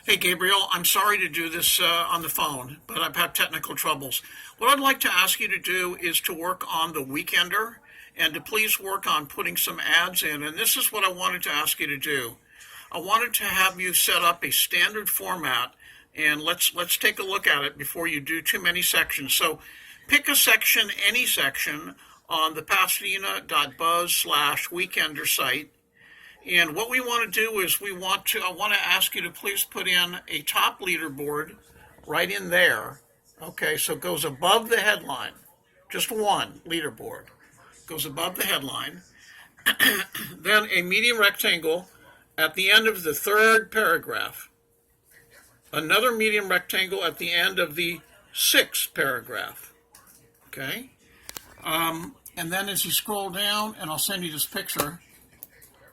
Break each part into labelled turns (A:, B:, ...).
A: Hey, Gabriel, I'm sorry to do this on the phone, but I've had technical troubles. What I'd like to ask you to do is to work on the Weekender and to please work on putting some ads in. And this is what I wanted to ask you to do. I wanted to have you set up a standard format, and let's take a look at it before you do too many sections. So pick a section, any section, on the pasadena.buzz/weekender site. And what we want to do is I want to ask you to please put in a top leaderboard right in there. Okay, so it goes above the headline. Just one leaderboard. Goes above the headline. Then a medium rectangle at the end of the third paragraph. Another medium rectangle at the end of the sixth paragraph. Okay? And then as you scroll down, and I'll send you this picture,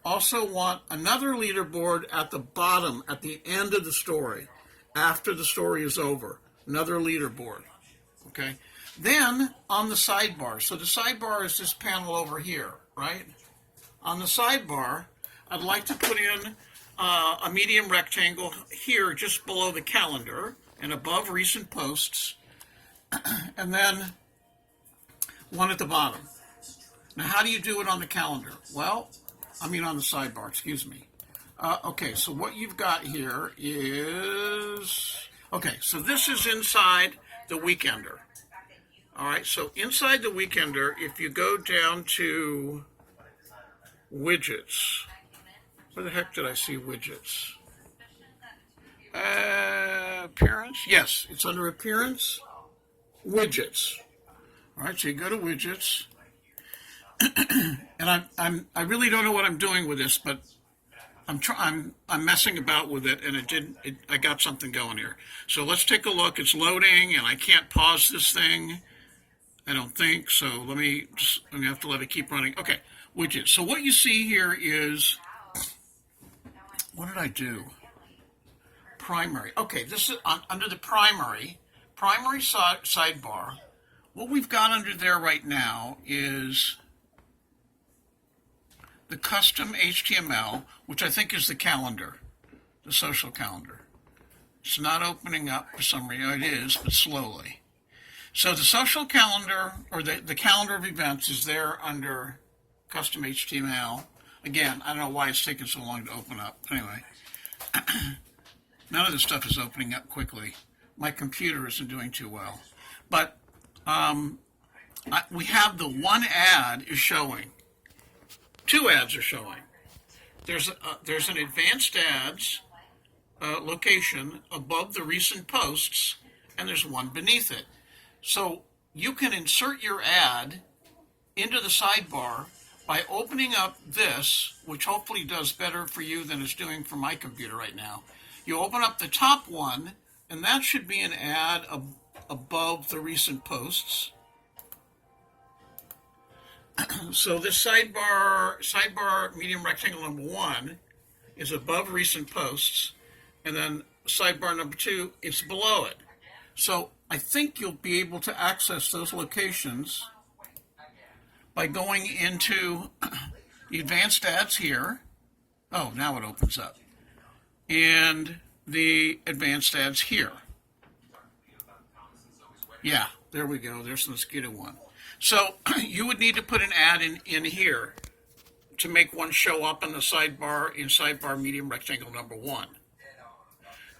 A: also want another leaderboard at the bottom, at the end of the story, after the story is over. Another leaderboard. Okay? Then on the sidebar. So the sidebar is this panel over here, right? On the sidebar, I'd like to put in a medium rectangle here just below the calendar and above recent posts, and then one at the bottom. Now, how do you do it on the calendar? Well, on the sidebar, excuse me. Okay, so what you've got here is, okay, so this is inside the Weekender. All right, so inside the Weekender, if you go down to widgets, where the heck did I see widgets? Appearance? Yes, it's under appearance, widgets. All right, so you go to widgets. And I really don't know what I'm doing with this, but I'm messing about with it, and I got something going here. So let's take a look. It's loading, and I can't pause this thing. I don't think so. I'm gonna have to let it keep running. Okay, widgets. So what you see here is, what did I do? Primary. Okay, this is under the primary sidebar. What we've got under there right now is the custom HTML, which I think is the calendar, the social calendar. It's not opening up for some reason. It is, but slowly. So the social calendar, or the calendar of events, is there under custom HTML. Again, I don't know why it's taking so long to open up. Anyway, none of this stuff is opening up quickly. My computer isn't doing too well. But we have the one ad is showing. Two ads are showing. There's an advanced ads location above the recent posts, and there's one beneath it. So you can insert your ad into the sidebar by opening up this, which hopefully does better for you than it's doing for my computer right now. You open up the top one, and that should be an ad above the recent posts. So this sidebar medium rectangle number 1 is above recent posts, and then sidebar number 2 is below it. So I think you'll be able to access those locations by going into the advanced ads here. Oh, now it opens up. And the advanced ads here. Yeah, there we go. There's the mosquito one. So you would need to put an ad in here to make one show up in the sidebar, in sidebar medium rectangle number 1.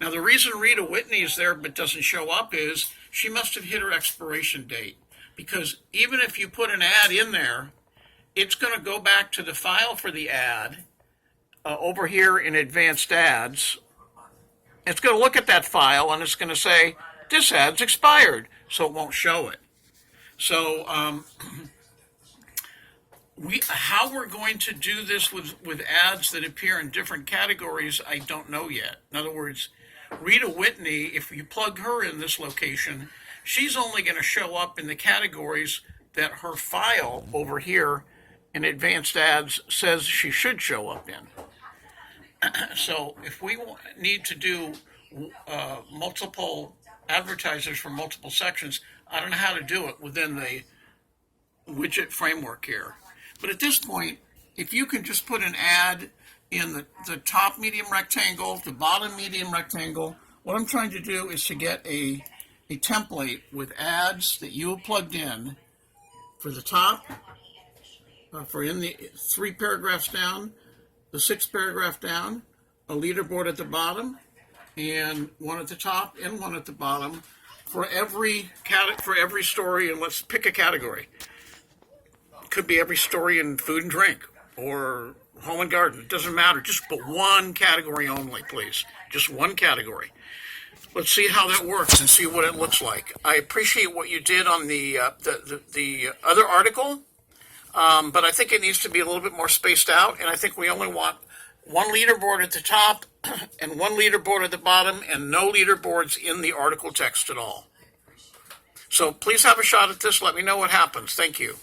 A: Now the reason Rita Whitney is there but doesn't show up is she must have hit her expiration date, because even if you put an ad in there, it's going to go back to the file for the ad over here in advanced ads. It's going to look at that file and it's going to say, this ad's expired, so it won't show it. So how we're going to do this with ads that appear in different categories, I don't know yet. In other words, Rita Whitney, if you plug her in this location, she's only going to show up in the categories that her file over here in advanced ads says she should show up in. So if we need to do multiple advertisers for multiple sections, I don't know how to do it within the widget framework here. But at this point, if you can just put an ad in the top medium rectangle, the bottom medium rectangle. What I'm trying to do is to get a template with ads that you have plugged in for the top, for in the 3 paragraphs down, the 6th paragraph down, a leaderboard at the bottom, and one at the top and one at the bottom for every story. And let's pick a category. It could be every story in food and drink or home and garden. It doesn't matter. Just put one category only, please. Just one category. Let's see how that works and see what it looks like. I appreciate what you did on the other article, but I think it needs to be a little bit more spaced out, and I think we only want one leaderboard at the top and one leaderboard at the bottom and no leaderboards in the article text at all. So please have a shot at this. Let me know what happens. Thank you.